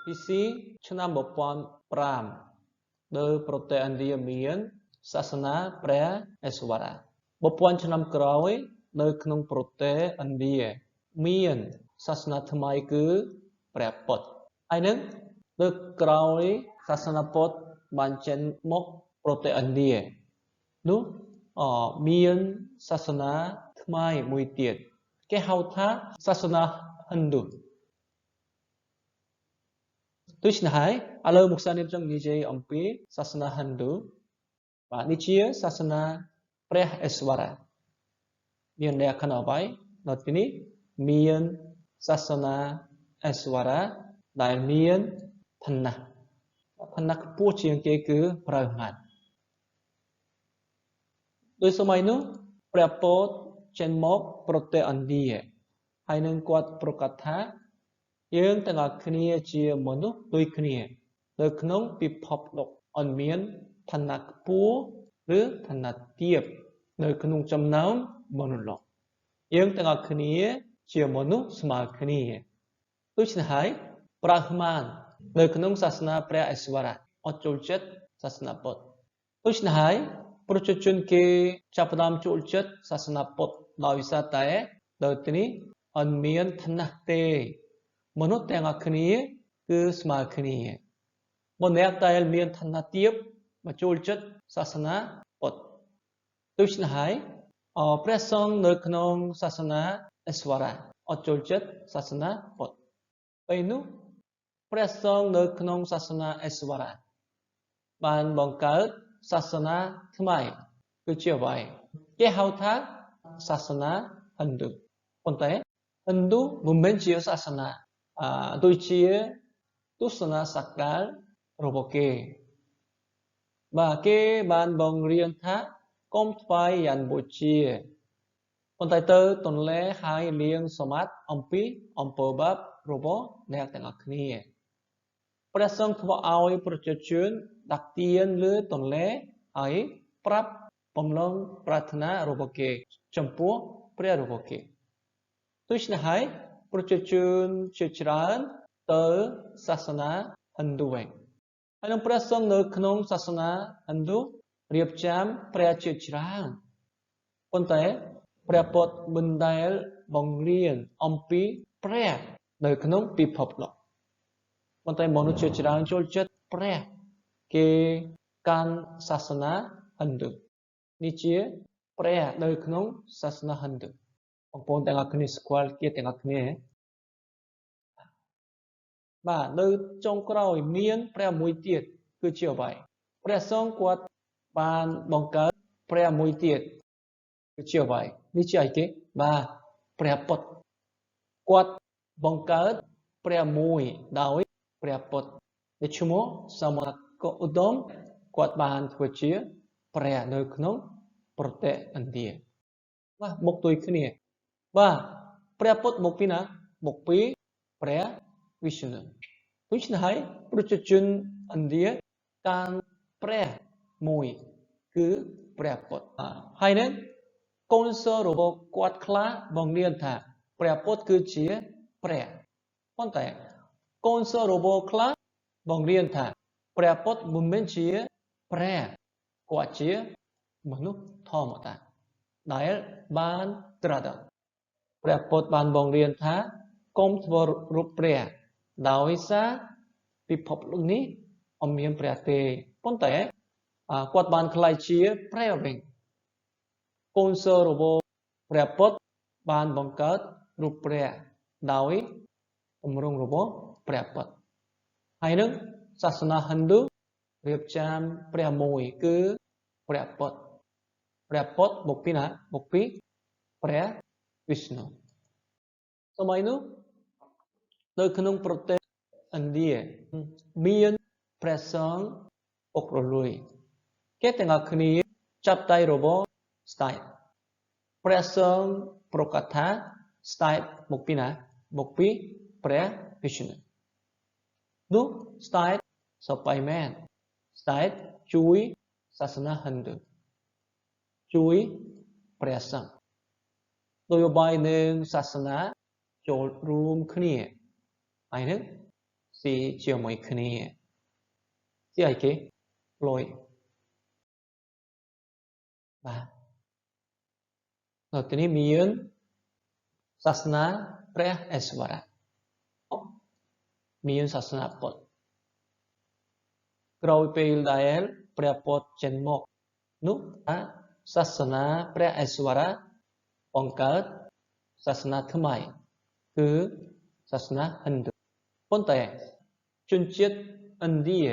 PC ឆ្នាំ2005 នៅប្រទេសឥណ្ឌាមានសាសនាព្រះឥស្វរៈ1000ឆ្នាំក្រោយនៅក្នុងប្រទេសឥណ្ឌាមានសាសនាថ្មីគឺព្រះពុទ្ធហើយនឹងនៅក្រោយសាសនាពុទ្ធបានចេញមកប្រទេសឥណ្ឌានោះមានសាសនាថ្មីមួយទៀតគេហៅថាសាសនាហិណ្ឌូដូច្នេះហើយឥឡូវមកសានេះចង់និយាយអំពីសាសនាហិណ្ឌូបាទនេះជាសាសនាព្រះឥស្វរៈមានលក្ខណៈអ្វីនៅទីនេះមានសាសនាឥស្វរៈដែលមានឋានៈខ្ពស់ជាងគេគឺព្រះមហាដោយសម័យនោះព្រះពោធិចេញមកប្រទេសឥណ្ឌាហើយនឹងគាត់ប្រកាសថាយើងទាំងអស់គ្នាជាមនុស្សដូចគ្នានៅក្នុងពិភពលោកអត់មានឋានៈខ្ពស់ឬឋានៈទាបនៅក្នុងចំណោមមនុស្សលោកយើងទាំងអស់គ្នាជាមនុស្សស្មើគ្នាដូច្នេះហើយព្រះមហានៅក្នុងសាសនាព្រះឥស្វរៈអត់ចូលចិត្តសាសនាពុទ្ធដូច្នេះហើយប្រជាជនគេចាប់ផ្ដើមចូលចិត្តសាសនាពុទ្ធដោយសារតែដោយទីនេះអត់មានឋានៈទេមនុស្សទាំងអស់គ្នាគឺស្មើគ្នាម្នាក់ដែលមានឋានៈទាបមកចូលចិត្តសាសនាពុទ្ធដូច្នេះហើយព្រះសង្ឃនៅក្នុងសាសនាឥស្វរៈអត់ចូលចិត្តសាសនាពុទ្ធពេលនោះព្រះសង្ឃនៅក្នុងសាសនាឥស្វរៈបានបង្កើតសាសនាថ្មីគឺជាអ្វីគេហៅថាសាសនាហិណ្ឌូប៉ុន្តែហិណ្ឌូមិនមែនជាសាសនាដូចជាទស្សនៈសកលរបស់គេបាទគេបានបង្រៀនថាកុំថ្វាយយ៉ានបូជាប៉ុន្តែទៅទន្លែហើយលៀងសមត្ថអំពីអំពើបាបរបស់អ្នកទាំងអស់គ្នាព្រះសង្ឃធ្វើឲ្យប្រជាជនដាក់ទានលើទន្លែហើយប្រាប់បំណងប្រាថ្នារបស់គេចំពោះព្រះរបស់គេដូច្នេះហើយប្រជាជនជាច្រើនទៅសាសនាហិណ្ឌូវិញហើយនឹងព្រះសង្ឃនៅក្នុងសាសនាហិណ្ឌូរៀបចំព្រះជាច្រើនប៉ុន្តែព្រះពុទ្ធមិនដែលបង្រៀនអំពីព្រះនៅក្នុងពិភពលោកប៉ុន្តែមនុស្សជាច្រើនចូលចិត្តព្រះគេកាន់សាសនាហិណ្ឌូនេះជាព្រះនៅក្នុងសាសនាហិណ្ឌូបងប្អូនទាំងអស់គ្នាស្គាល់គេទាំងអស់គ្នាបាទនៅចុងក្រោយមានព្រះមួយទៀតគឺជាអ្វីព្រះសង្ឃគាត់បានបង្កើតព្រះមួយទៀតគឺជាអ្វីនេះជាអីគេបាទព្រះពុទ្ធគាត់បង្កើតព្រះមួយដោយព្រះពុទ្ធដែលឈ្មោះសមណគោឧត្តមគាត់បានធ្វើជាព្រះនៅក្នុងប្រទេសឥណ្ឌាបាទមកដូចគ្នាបាទព្រះពុទ្ធមកពីណាមកពីព្រះវិស្ណុដូច្នេះហើយប្រជាជនឥណ្ឌាកាន់ព្រះមួយគឺព្រះពុទ្ធហើយនឹងកូនសិស្សរបស់គាត់ខ្លះបង្រៀនថាព្រះពុទ្ធគឺជាព្រះប៉ុន្តែកូនសិស្សរបស់ខ្លះបង្រៀនថាព្រះពុទ្ធមិនមែនជាព្រះគាត់ជាមនុស្សធម្មតាដែលបានត្រាស់ព្រះពុទ្ធបានបង្រៀនថាកុំធ្វើរូបព្រះដោយសារពិភពលោកនេះអត់មានព្រះទេប៉ុន្តែគាត់បានក្លាយជាព្រះវិញកូនសិស្សរបស់ព្រះពុទ្ធបានបង្កើតរូបព្រះដោយទម្រង់របស់ព្រះពុទ្ធហើយនឹងសាសនាហិណ្ឌូរៀបចំព្រះមួយគឺព្រះពុទ្ធមកពីណាមកពីព្រះវិស្ណុសម័យនោះនៅក្នុងប្រទេសឥណ្ឌាមានព្រះសង្ឃពុករលួយគេទាំងអស់គ្នាចាប់ដៃរបស់ស្ដេចព្រះសង្ឃប្រកាសថាស្ដេចមកពីណាមកពីព្រះវិស្ណុនោះស្ដេចសប្បាយមែនស្ដេចជួយសាសនាហិណ្ឌូជួយព្រះសង្ឃនយោបាយនឹងសាសនាចូលរួមគ្នាហើយនឹង xì chiều mấy khné xì ai kế lôi và cái này miếng sasana pre eswara miếng sasana pot rồi pel dael pre pot chen mok núp sasana pre eswara bongកើតសាសនាថ្មីគឺសាសនាហិណ្ឌូប៉ុន្តែជនជាតិឥណ្ឌា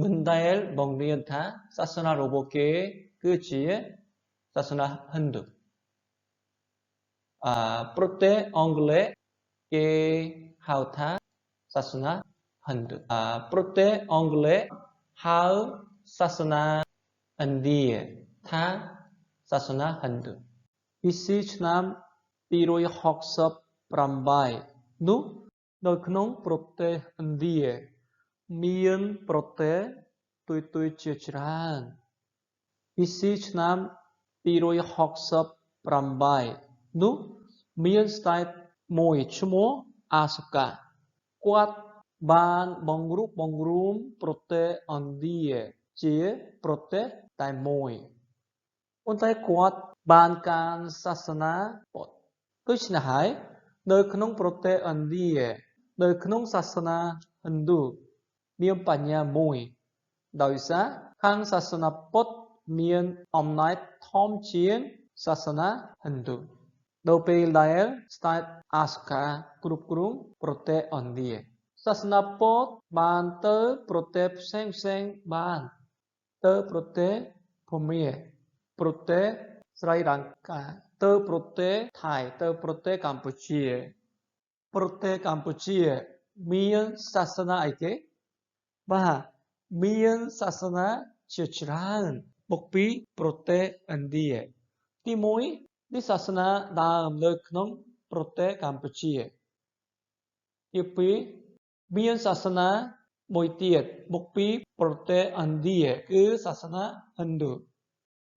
មិនដែលបង្រៀនថាសាសនារបស់គេគឺជាសាសនាហិណ្ឌូប្រទេសអង់គ្លេសគេហៅថាសាសនាហិណ្ឌូប្រទេសអង់គ្លេសហៅសាសនាឥណ្ឌាថាសាសនាហិណ្ឌូពីស៊ីឆ្នាំ268នោះនៅក្នុងប្រទេសឥណ្ឌាមានប្រទេសទួយជាច្រើនពីស៊ីឆ្នាំ268នោះមានស្ដេចមួយឈ្មោះអាសូកាគាត់បានបង្រួបបង្រួមប្រទេសឥណ្ឌាជាប្រទេសតែមួយប៉ុន្តែគាត់បានកានសាសនាពុទ្ធដូច្នេះហើយនៅក្នុងប្រទេសឥណ្ឌានៅក្នុងសាសនាហិណ្ឌូមានបញ្ញាមួយដោយសារខាងសាសនាពុទ្ធមានអំណាចធំជាងសាសនាហិណ្ឌូដល់ពេលដែលស្ដេចអាសូកាគ្រប់គ្រងប្រទេសឥណ្ឌាសាសនាពុទ្ធបានទៅប្រទេសផ្សេងបានទៅប្រទេសភូមាប្រទេសស្រីលង្កាទៅប្រទេសថៃទៅប្រទេសកម្ពុជាមានសាសនាអីគេបាទមានសាសនាជាច្រើនមកពីប្រទេសឥណ្ឌាទី1នេះសាសនាដើមនៅក្នុងប្រទេសកម្ពុជាទី2មានសាសនាមួយទៀតមកពីប្រទេសឥណ្ឌាគឺសាសនាហិណ្ឌូ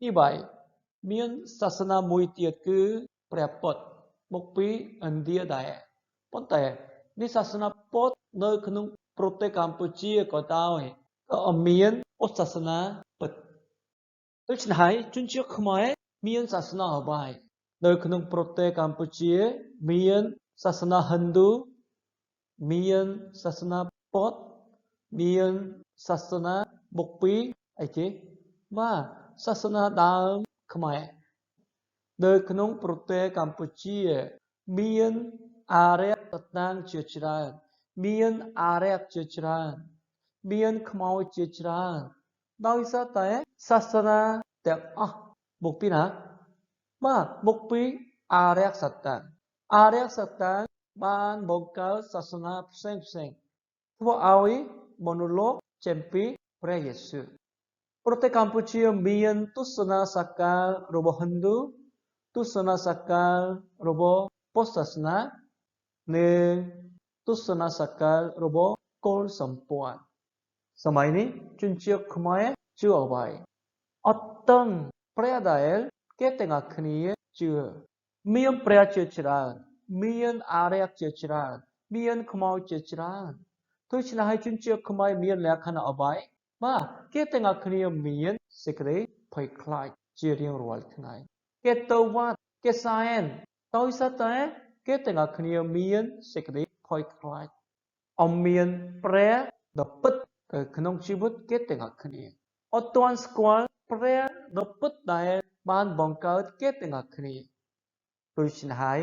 ទី3មានសាសនាមួយទៀតគឺព្រះពុទ្ធមកពីឥណ្ឌាដែរប៉ុន្តែនេះសាសនាពុទ្ធនៅក្នុងប្រទេសកម្ពុជាក៏ដោយក៏មានពុទ្ធសាសនាពិតដូច្នេះហើយជនជាតិខ្មែរមានសាសនាអ្វីនៅក្នុងប្រទេសកម្ពុជាមានសាសនាហិណ្ឌូមានសាសនាពុទ្ធមានសាសនាមកពីអីគេបាទសាសនាដើមខ្មែរនៅក្នុងប្រទេសកម្ពុជាមានអារ្យសតាំងជាច្រើនមានអារ្យជាច្រើនមានខ្មោចជាច្រើនដោយសារតែសាសនាទាំងអស់មកពីណាបាទមកពីអារ្យសតាំងបានបង្កើតសាសនាផ្សេងធ្វើឲ្យមនុស្សលោកចេញពីព្រះយេស៊ូវប្រទេសកម្ពុជាមានទស្សនសកលរបស់ហិណ្ឌូទស្សនសកលរបស់ពុទ្ធសាសនានិងទស្សនសកលរបស់កុលសម្ព័ន្ធសម័យនេះជនជាតិខ្មែរជឿអ្វីអត់ដឹងព្រះដែលគេទាំងអស់គ្នាជឿមានព្រះជាច្រើនមានអារ្យជាច្រើនមានខ្មោចជាច្រើនដូច្នេះហើយជនជាតិខ្មែរមានលក្ខណៈអ្វីបាទគេទាំងអស់គ្នាមានសេចក្តីភ័យខ្លាចជារៀងរាល់ថ្ងៃគេទៅវត្តគេសែនដោយសារតែគេទាំងអស់គ្នាមានសេចក្តីភ័យខ្លាចអមមានព្រះដ៏ពិតក្នុងជីវិតគេទាំងអស់គ្នាអត់ទាន់ស្គាល់ព្រះដ៏ពិតដែលបានបង្កើតគេទាំងអស់គ្នាដូច្នេះហើយ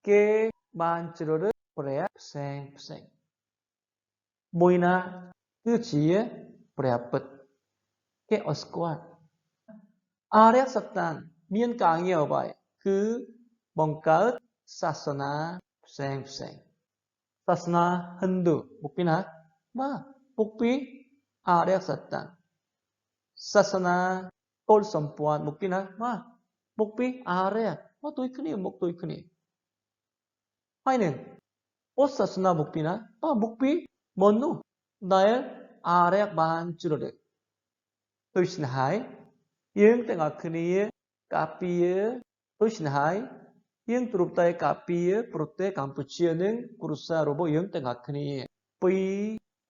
គេបានជ្រើសរើសព្រះផ្សេងមួយណាគឺជាព្រះពិតគេអត់ស្គាល់អារ្យសតាំងមានការងារអ្វីគឺបង្កើតសាសនាផ្សេងសាសនាហិណ្ឌូមកពីណាបាទមកពីអារ្យសតាំងសាសនាកុលសម្ព័ន្ធមកពីណាបាទមកពីអារ្យមកដូចគ្នាហើយនឹងពុទ្ធសាសនាមកពីណាបាទមកពីមនុស្សដែលអារ្យបានជ្រើសរើសដូច្នេះហើយយើងទាំងអស់គ្នាការពារដូច្នេះហើយយើងទ្រពតែការពារប្រទេសកម្ពុជានឹងគ្រួសាររបស់យើងទាំងអស់គ្នា ពី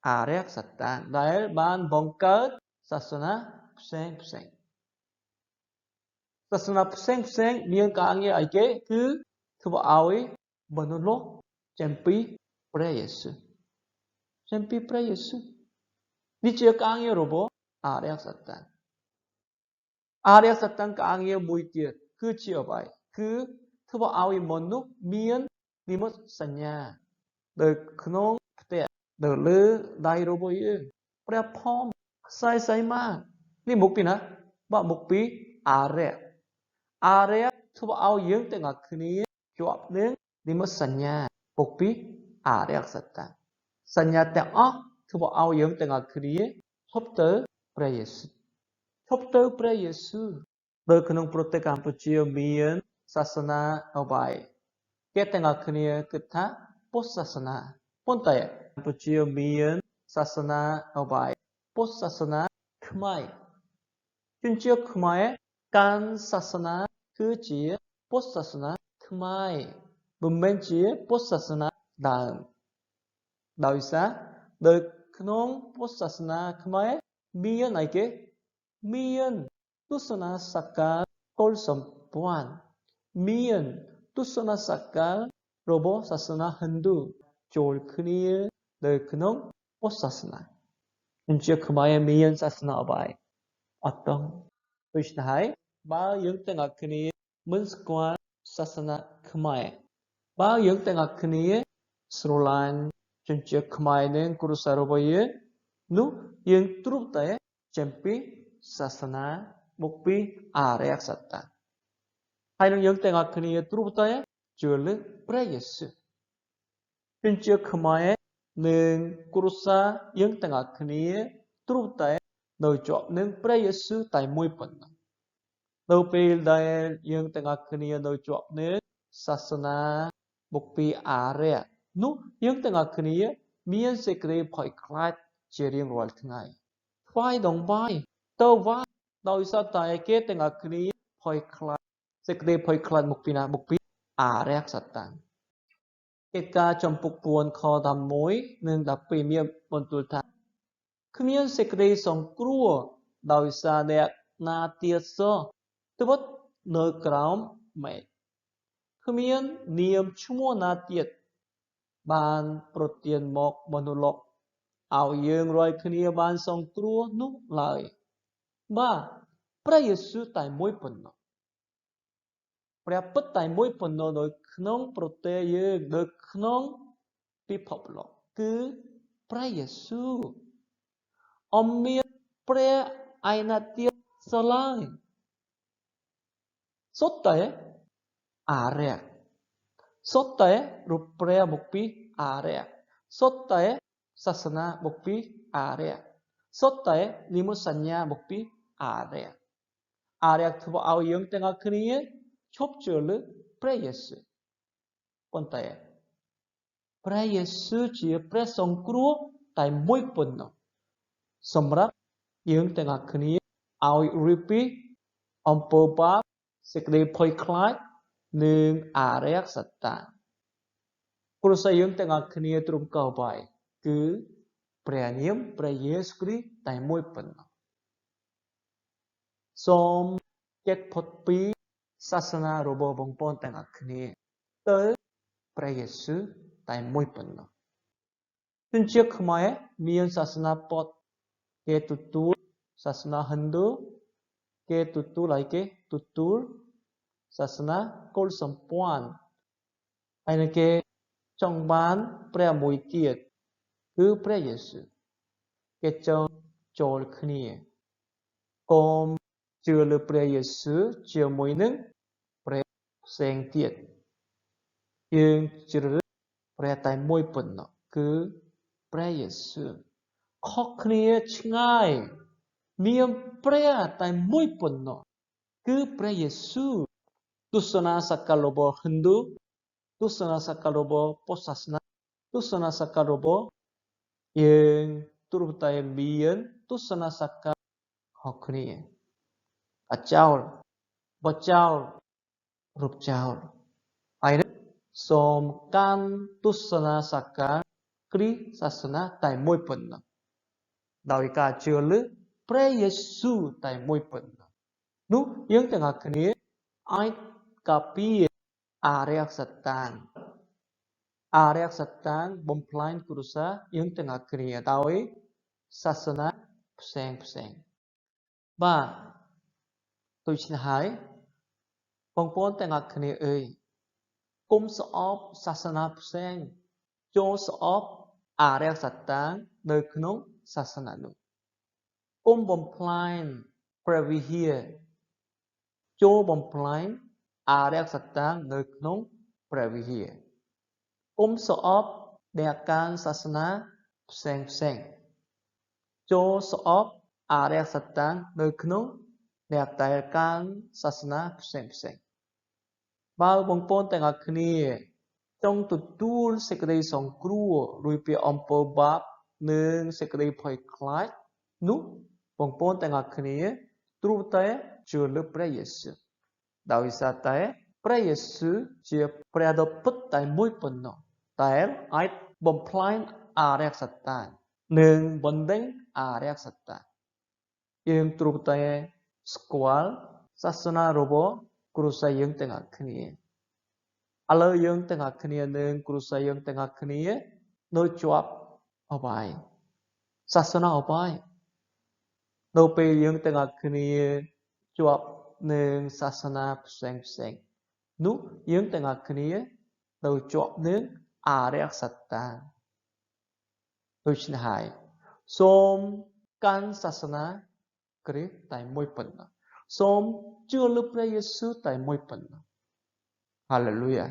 អារក្សសត្តានដែលបានបង្កើតសាសនាផ្សេងសាសនាផ្សេងមានការងារអីគេគឺធ្វើឲ្យមនុស្សនោះចេញពីព្រះយេស៊ូវចេញពីព្រះយេស៊ូវនេះជាការងាររបស់អារក្សសត្តានអារក្សសត្តានការងារមួយទៀតគឺជាអ្វីគឺធ្វើឲ្យមនុស្សមាននិមិត្តសញ្ញានៅក្នុងផ្ទះនៅលើដៃរបស់យើងព្រះផមខ្សែសីមានេះមុខពីណាបាទមុខពីអារក្សធ្វើឲ្យយើងទាំងអស់គ្នាជាប់នឹងនិមិត្តសញ្ញាមុខពីអារក្សសត្តានសញ្ញាទាំងអស់ធ្វើឲ្យយើងទាំងអស់គ្នាឈប់ទៅព្រះយេស៊ូវឈប់ទៅព្រះយេស៊ូវនៅក្នុងប្រទេសកម្ពុជាមានសាសនាអ្វីគេទាំងអស់គ្នាគិតថាពុទ្ធសាសនាប៉ុន្តែកម្ពុជាមានសាសនាអ្វីពុទ្ធសាសនាខ្មែរជនជាតិខ្មែរកាន់សាសនាគឺជាពុទ្ធសាសនាខ្មែរមិនមែនជាពុទ្ធសាសនាដើមដោយសារនៅក្នុងពុទ្ធសាសនាខ្មែរមានអីគេមានទស្សនសកលកុលសម្ព័ន្ធមានទស្សនសកលរបស់សាសនាហិណ្ឌូចូលគ្នានៅក្នុងពុទ្ធសាសនាជនជាតិខ្មែរមានសាសនាអ្វីអត់ដឹងដូច្នេះហើយបើយើងទាំងអស់គ្នាមិនស្គាល់សាសនាខ្មែរបើយើងទាំងអស់គ្នាស្រឡាញ់ជនជាតិខ្មែរនិងគ្រួសាររបស់យើងនោះយើងទ្រង់តែចេញពីសាសនាមកពីអារក្សសត្តាហើយនឹងយើងទាំងអស់គ្នាទ្រង់តែជឿលើព្រះយេស៊ូវជនជាតិខ្មែរនិងគ្រួសារយើងទាំងអស់គ្នាទ្រង់តែនៅជាប់នឹងព្រះយេស៊ូវតែមួយប៉ុណ្ណោះនៅពេលដែលយើងទាំងអស់គ្នានៅជាប់នឹងសាសនាមកពីអារក្សនោះយើងទាំងអស់គ្នាមានសេចក្តីភ័យខ្លាចជារៀងរាល់ថ្ងៃថ្វាយដង្វាយទៅវាយដោយសារតែគេទាំងអស់គ្នាភ័យខ្លាចសេចក្តីភ័យខ្លាចមកពីណាមកពីអារក្សសត្តាកិច្ចការចំពុក4ខ11និង12មានបន្ទូលថាគ្មានសេចក្តីសង្គ្រោះដោយសារអ្នកណាទៀតសោះត្បិតនៅក្រោមមេឃគ្មាននាមឈ្មោះណាទៀតបានប្រទានមកមនុស្សលោកឲ្យយើងរាល់គ្នាបានសង្គ្រោះនោះឡើយបាទព្រះយេស៊ូវតែមួយប៉ុណ្ណោះព្រះពិតតែមួយប៉ុណ្ណោះនៅក្នុងប្រទេសយើងនៅក្នុងពិភពលោកគឺព្រះយេស៊ូវអមមានព្រះឯណាទៀតសឡើយសុទ្ធតែអារក្សសុទ្ធតែរូបព្រះមកពីអារក្សសុទ្ធតែសាសនាមកពីអារក្សសុទ្ធតែនិមិត្តសញ្ញាមកពីអារក្សធ្វើឲ្យយើងទាំងអស់គ្នាឈប់ជឿលើព្រះយេស៊ូវប៉ុន្តែព្រះយេស៊ូវជាព្រះសង្គ្រោះតែមួយប៉ុណ្ណោះសម្រាប់យើងទាំងអស់គ្នាឲ្យរៀបពីអំពើបាបសេចក្តីភ័យខ្លាចនិងអារក្សសត្តាគ្រួសារយើងទាំងអស់គ្នាទ្រង់ក៏បាយគឺព្រះនាមព្រះយេស៊ូវគ្រីស្ទតែមួយប៉ុណ្ណោះសូមចេះផុតពីសាសនារបស់បងប្អូនទាំងអស់គ្នាទៅព្រះយេស៊ូវតែមួយប៉ុណ្ណោះជនជាតិខ្មែរមានសាសនាពុទ្ធគេទទួលសាសនាហិណ្ឌូគេទទួលហើយគេទទួលសាសនាកុលសម្ព័ន្ធហើយនឹងគេចង់បានព្រះមួយទៀតគឺព្រះយេស៊ូវគេចង់ចូលគ្នាកុំជឿលើព្រះយេស៊ូវជាមួយនឹងព្រះផ្សេងទៀតយើងជ្រើសរើសព្រះតែមួយប៉ុណ្ណោះគឺព្រះយេស៊ូវខុសគ្នាឆ្ងាយមានព្រះតែមួយប៉ុណ្ណោះគឺព្រះយេស៊ូវទស្សនសកលរបស់ហិណ្ឌូទស្សនសកលរបស់ពុទ្ធសាសនាទស្សនសកលរបស់យើងទ្រង់តែមានទស្សនសកលខុសគ្នាអចោលបចោលរូបចោលហើយសូមកាន់ទស្សនសកល គ្រីស្ទសាសនាតែមួយប៉ុណ្ណោះដោយការជឿលើព្រះយេស៊ូវតែមួយប៉ុណ្ណោះនោះយើងទាំងអស់គ្នាអាចការពារអារក្សសតានបំផ្លាញគ្រួសារយើងទាំងអស់គ្នាដោយសាសនាផ្សេងបាទដូច្នេះហើយបងប្អូនទាំងអស់គ្នាអើយគុំស្អប់សាសនាផ្សេងចូលស្អប់អារក្សសតាននៅក្នុងសាសនានោះគុំបំផ្លាញព្រះវិហារចូលបំផ្លាញអារក្សសតាននៅក្នុងព្រះវិហារគុំស្អប់អ្នកកាន់សាសនាផ្សេងចូលស្អប់អារក្សសតាននៅក្នុងអ្នកដែលកាន់សាសនាផ្សេងបើបងប្អូនទាំងអស់គ្នាចង់ទទួលសេចក្តីសង្គ្រោះរួចពីអំពើបាបនិងសេចក្តីភ័យខ្លាចនោះបងប្អូនទាំងអស់គ្នាទ្រង់តែជឿលើព្រះយេស៊ូវដោយសារតែព្រះយេស៊ូវជាព្រះដ៏ពិតតែមួយប៉ុណ្ណោះដែលអាចបំផ្លាញអារក្សសតាននិងបណ្ដេញអារក្សសតានយើងទ្រង់តែស្គាល់សាសនារបស់គ្រួសារយើងទាំងអស់គ្នាឥឡូវយើងទាំងអស់គ្នានិងគ្រួសារយើងទាំងអស់គ្នានៅជាប់អបាយសាសនាអបាយនៅពេលយើងទាំងអស់គ្នាជាប់នឹងសាសនាផ្សេងនោះយើងទាំងអស់គ្នានៅជាប់នឹងអារក្សសតានដូច្នេះហើយសូមកាន់សាសនាគ្រីស្ទតែមួយប៉ុណ្ណោះសូមជឿលើព្រះយេស៊ូវតែមួយប៉ុណ្ណោះហាឡេលូយ៉ា